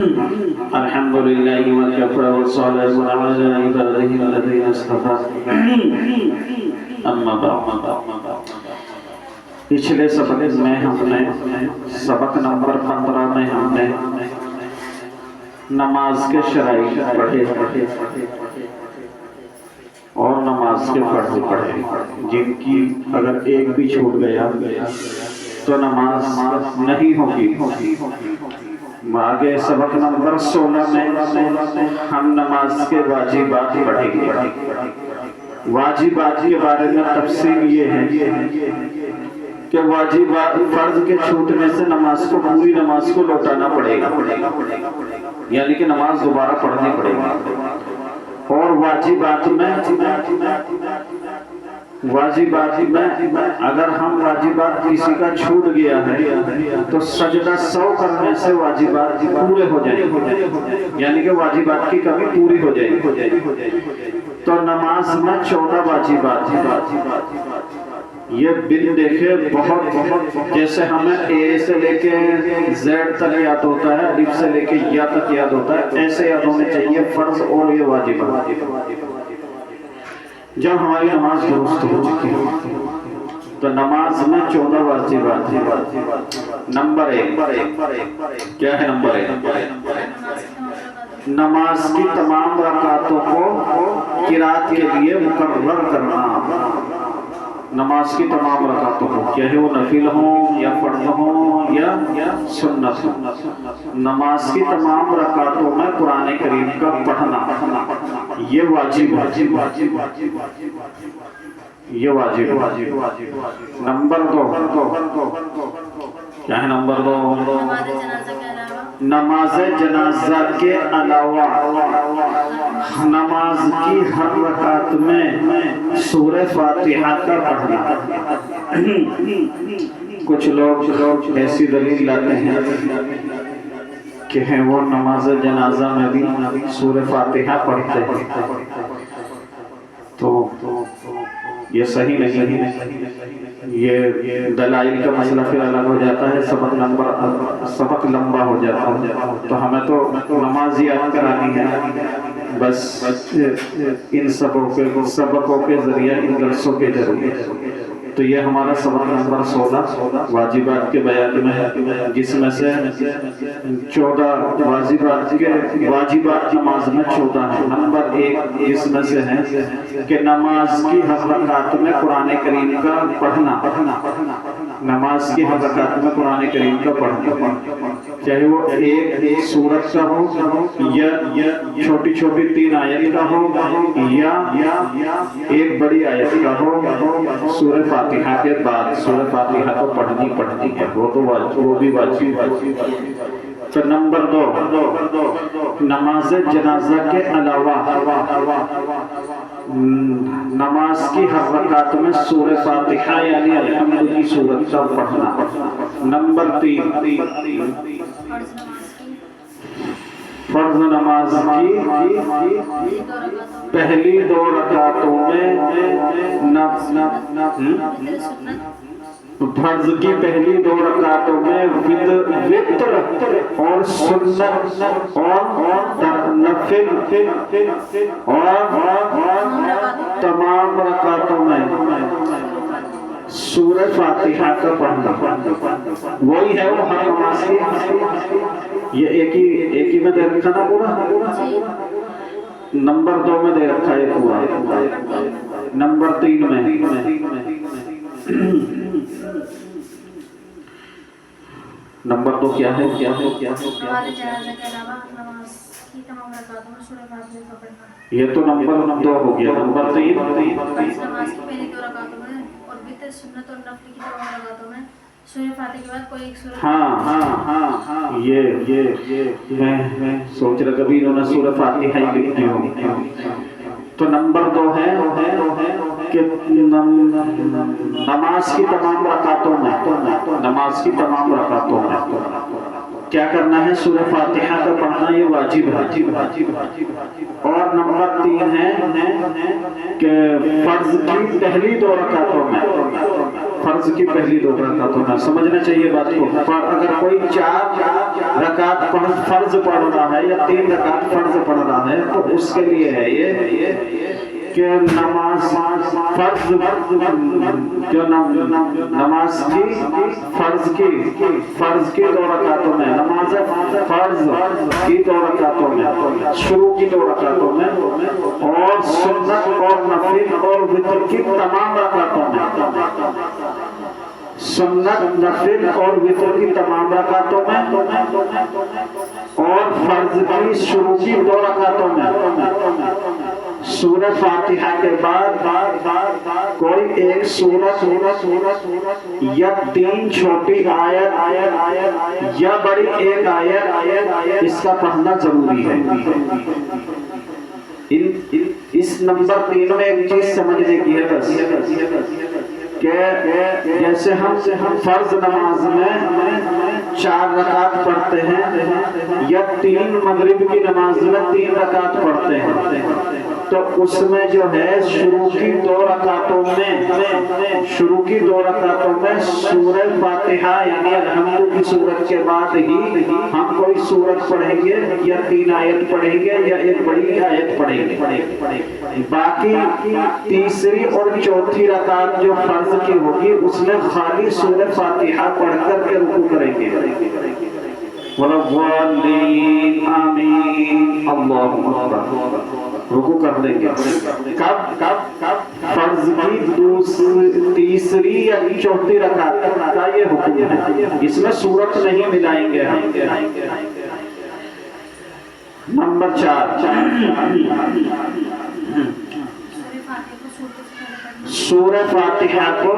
الحمد لله وكفى والصلاة على عباده الذين اصطفى اما بعد پچھلے سبق میں ہم نے سبق نمبر 15 میں ہم نے نماز کے شرائط پڑھے اور نماز کے فرض پڑھے جن کی اگر ایک بھی چھوٹ گیا تو نماز نہیں ہوگی۔ آگے سبق نمبر 16 میں ہم نماز کے واجبات پڑھیں گے۔ واجبات کے بارے میں تفصیل یہ ہے کہ واجبات فرض کے چھوٹنے سے نماز کو پوری نماز کو لوٹانا پڑے گا، یعنی کہ نماز دوبارہ پڑھنی پڑے گی۔ اور واجبات میں اگر ہم واجبات کسی کا چھوٹ گیا ہے تو سجدہ 100 کرنے سے واجبات پورے ہو جائیں گے، یعنی کہ واجبات کی کمی پوری ہو جائے گی۔ تو نماز میں 14 واجبات ہیں۔ یہ بن دیکھے بہت جیسے ہمیں اے سے لے کے زیڈ تک یاد ہوتا ہے، الف سے لے کے یا تک یاد ہوتا ہے، ایسے یاد ہونے چاہیے فرض اور یہ واجبات۔ جب ہماری نماز درست ہو چکی ہے تو نماز میں 14 واجبات ہیں۔ نمبر 1 کیا ہے؟ نمبر 1 نماز کی تمام رکعتوں کو قرات کے لیے مقرر کرنا۔ نماز کی تمام رکعتوں کو، چاہے وہ نفل ہوں یا فرض ہوں یا سنت ہوں، نماز کی تمام رکعتوں میں قرآن کریم کا پڑھنا یہ واجب ہے، یہ واجب ہے۔ نمبر 2 کیا ہے؟ نمبر 2 نماز جنازہ کے علاوہ نماز کی ہر رکعت میں سورہ فاتحہ کا پڑھنا۔ کچھ لوگ ایسی دلیل لاتے ہیں کہ وہ نماز جنازہ میں بھی سورہ فاتحہ پڑھتے ہیں، تو یہ صحیح نہیں ہے۔ یہ دلائل کا مسئلہ پھر الگ ہو جاتا ہے، سبق لمبا ہو جاتا ہے، تو ہمیں تو نماز یاد کرانی ہے، بس ان سبقوں کے ذریعے، ان درسوں کے ذریعے۔ تو یہ ہمارا سبق نمبر 16 واجبات کے بیان میں ہے، جس میں سے 14 واجبات نماز میں 14 ہیں۔ نمبر 1 اس میں سے ہے کہ نماز کی ہر رکعت میں قرآن کریم کا پڑھنا۔ نماز کی ہر رکعت میں قرآن کریم کا پڑھنا، چاہے وہ ایک سورت کا ہو یا چھوٹی چھوٹی 3 آیت کا ہو یا ایک بڑی آیت کا ہو۔ سورہ فاتحہ کے بعد سورہ فاتحہ کو پڑھنی ہے، وہ بھی واجب۔ تو نمبر 2 نماز جنازہ کے علاوہ نماز کی ہر رکعت میں سورہ فاتحہ یعنی الحمد کی سورت کا پڑھنا۔ نمبر 3 فرض نماز کی پہلی 2 رکعتوں میں فرض کی پہلی 2 رکعتوں میں وتر اور سنت اور نفل اور تمام رکعتوں میں سورہ فاتحہ کا پڑھنا۔ وہی ہے وہ ہر نماز کی، یہ ایک ہی میں دے رکھا نا پورا، نمبر 2 میں دے رکھا ہے پورا، نمبر 3 میں نمبر 2 کیا ہے؟ یہ تو نمبر 2 ہو گیا۔ نمبر 3 نماز کی پہلی 2 رکعتوں میں اور وتر سنت اور نفل کی تمام رکعتوں میں سورہ فاتحہ کے بعد کوئی ایک سورہ۔ ہاں یہ میں سوچ رہا کبھی انہوں نے سورہ فاتحہ ہی لکھ دی ہو۔ تو نمبر 2 ہے کہ نماز کی تمام رکعتوں میں کیا کرنا ہے؟ سورہ فاتحہ کا پڑھنا، یہ واجب ہے۔ اور نمبر 3 ہے کہ فرض کی پہلی 2 رکعتوں میں فرض کی پہلی 2 رکعتوں میں سمجھنا چاہیے بات کو. پر اگر کوئی 4 رکعت فرض پڑھ رہا ہے یا 3 رکعت فرض پڑھ رہا ہے تو اس کے لیے ہے یہ کہ نماز فرض جو نماز کی فرض کی 2 رکعتوں میں نماز فرض کی 2 رکعتوں میں شروع کی 2 رکعتوں میں اور سنت اور نفل اور وتر کی تمام رکعتوں میں سنت نفل اور وتر کی تمام رکعتوں میں اور فرض کی شروع کی 2 رکعتوں میں سورہ فاتحہ کے بعد کوئی ایک سورت یا 3 چھوٹی آیت یا بڑی ایک آیت اس کا پڑھنا ضروری ہے. اس نمبر 3 میں ایک چیز سمجھنے کی ہے بس کہ جیسے ہم فرض نماز میں 4 رکعت پڑھتے ہیں یا 3 مغرب کی نماز میں 3 رکعت پڑھتے ہیں تو اس میں جو ہے شروع کی 2 رکعتوں میں سورہ فاتحہ یعنی الحمد کی سورت کے بعد ہی ہم کوئی سورت پڑھیں گے یا 3 آیت پڑھیں گے یا ایک بڑی آیت پڑھیں گے. باقی تیسری اور چوتھی رکعت جو فرض کی ہوگی اس میں خالی سورہ فاتحہ پڑھ کر کے رکوع کریں گے. والضالین آمین اللہ اکبر رکوع کر دیں گے. کب فرض کی تیسری یا چوتھی رکعت کا یہ حکم ہے. اس میں سورت نہیں ملائیں گے. نمبر 4 سورہ فاتحہ کو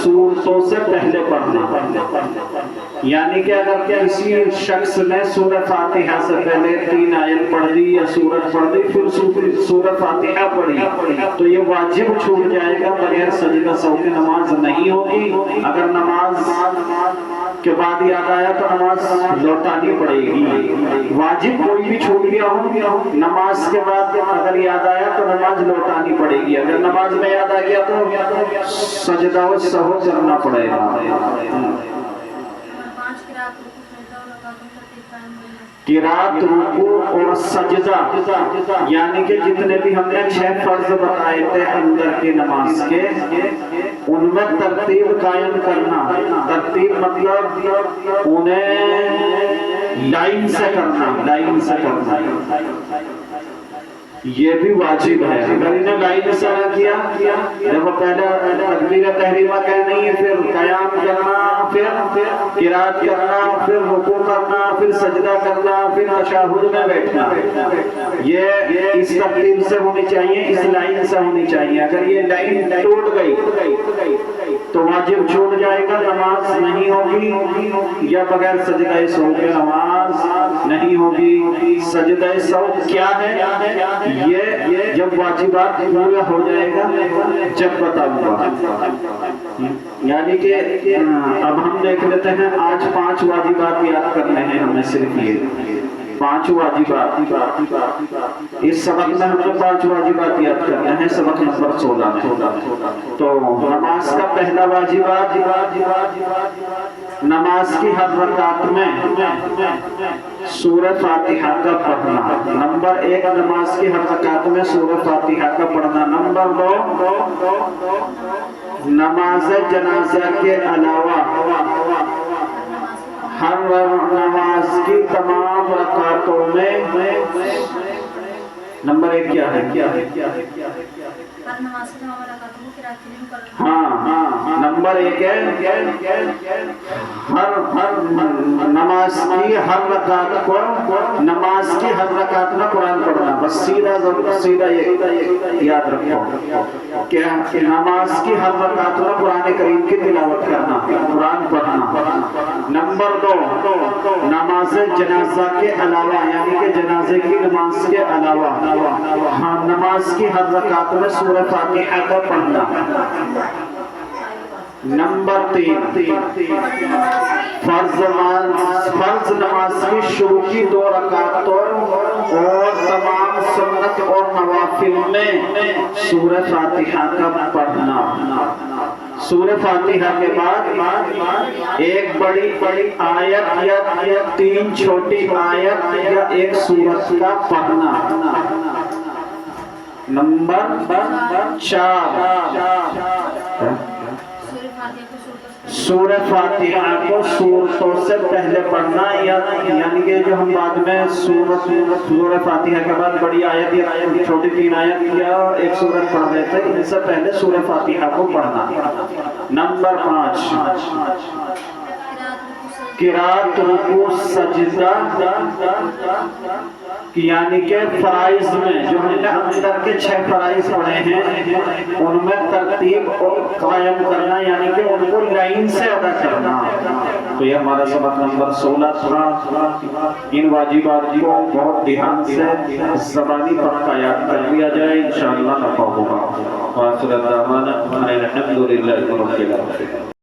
سورتوں سے پہلے پڑھنا. یعنی کہ اگر کسی شخص نے سورہ فاتحہ سے پہلے 3 آیت پڑھ دی یا سورت پڑھ دی پھر سورہ فاتحہ پڑھی تو یہ واجب چھوٹ جائے گا. بغیر سجدہ سہو کی نماز نہیں ہوگی. اگر نماز کے بعد یاد آیا تو نماز لوٹانی پڑے گی. واجب کوئی بھی چھوٹ گیا ہو نماز کے بعد اگر یاد آیا تو نماز لوٹانی پڑے گی. اگر نماز میں یاد آ گیا تو سجدہ و سہو کرنا پڑے گا. قرات رکوع اور سجدہ یعنی کہ جتنے بھی ہم نے 6 فرض بتائے تھے اندر کی نماز کے ان میں ترتیب قائم کرنا. ترتیب مطلب انہیں لائن سے کرنا یہ بھی واجب ہے. اگر انہیں لائن سے نہ کیا جب پہلے تکبیر تحریمہ کہنی ہے پھر قیام کرنا پھر قرات کرنا پھر رکوع کرنا پھر سجدہ کرنا پھر تشہد میں بیٹھنا یہ اس ترتیب سے ہونی چاہیے. اس لائن سے ہونی چاہیے. اگر یہ لائن ٹوٹ گئی تو واجب چھوٹ جائے گا. نماز نہیں ہوگی یا بغیر سجدہ سہو کے نماز نہیں ہوگی. سجدہ سہو کیا ہے یہ جب واجبات پورا ہو جائے گا جب بتاؤں گا. یعنی کہ اب ہم دیکھ لیتے ہیں آج 5 واجبات یاد کرنے ہیں ہمیں. صرف یہ 5 واجبات اس سبق میں ہم نے 5 واجبات یاد کرنے ہیں. سبق نمبر 16 میں تو نماز کا پہلا واجبات نماز کی ہر رکعت میں سورہ فاتحہ کا پڑھنا. نمبر 1 نماز کی ہر رکعت میں سورہ فاتحہ کا پڑھنا. نمبر 2 نماز جنازہ کے علاوہ ہر نماز کی تمام رکعتوں میں نمبر 1 کیا ہے ہاں نمبر 1 ہے ہر نماز کی ہر رکعت کو نماز کی ہر رکعت میں قرآن پڑھنا. بس سیدھا یہ یاد رکھو کہ نماز کی ہر رکعت میں قرآن کریم کی تلاوت کرنا قرآن پڑھنا. نمبر 2 نماز جنازہ کے علاوہ یعنی کہ جنازے کی نماز کے علاوہ ہاں نماز کی ہر رکعت میں سورہ فاتحہ کا پڑھنا. نمبر 3 فرض نماز کی شروع کی 2 رکعتوں اور تمام سنت اور نوافل میں سورہ فاتحہ کا پڑھنا. سورہ فاتحہ کے بعد ایک بڑی آیت یا 3 چھوٹی آیت یا ایک سورت کا پڑھنا. نمبر 4 سورہ فاتحہ کو سورتوں سے پہلے پڑھنا، یعنی کہ جو ہم بعد میں سورہ فاتحہ کے بعد بڑی آیت یا چھوٹی 3 آیت یا ایک سورت پڑھ رہے تھے، ان سے پہلے سورہ فاتحہ کو پڑھنا. نمبر 5 قرات رکوع سجدہ، یعنی کہ فرائض میں جو ہم نے اندر کے 6 فرائض پڑھے ہیں ان میں ترتیب قائم کرنا، یعنی کہ ان کو لائن سے ادا کرنا. تو یہ ہمارا سبق نمبر 16 تھا. ان واجبات کو بہت دھیان سے زبانی پکا یاد کر لیا جائے، انشاءاللہ نفع ہوگا. وآخر دعوانا الحمد للہ رب العالمین.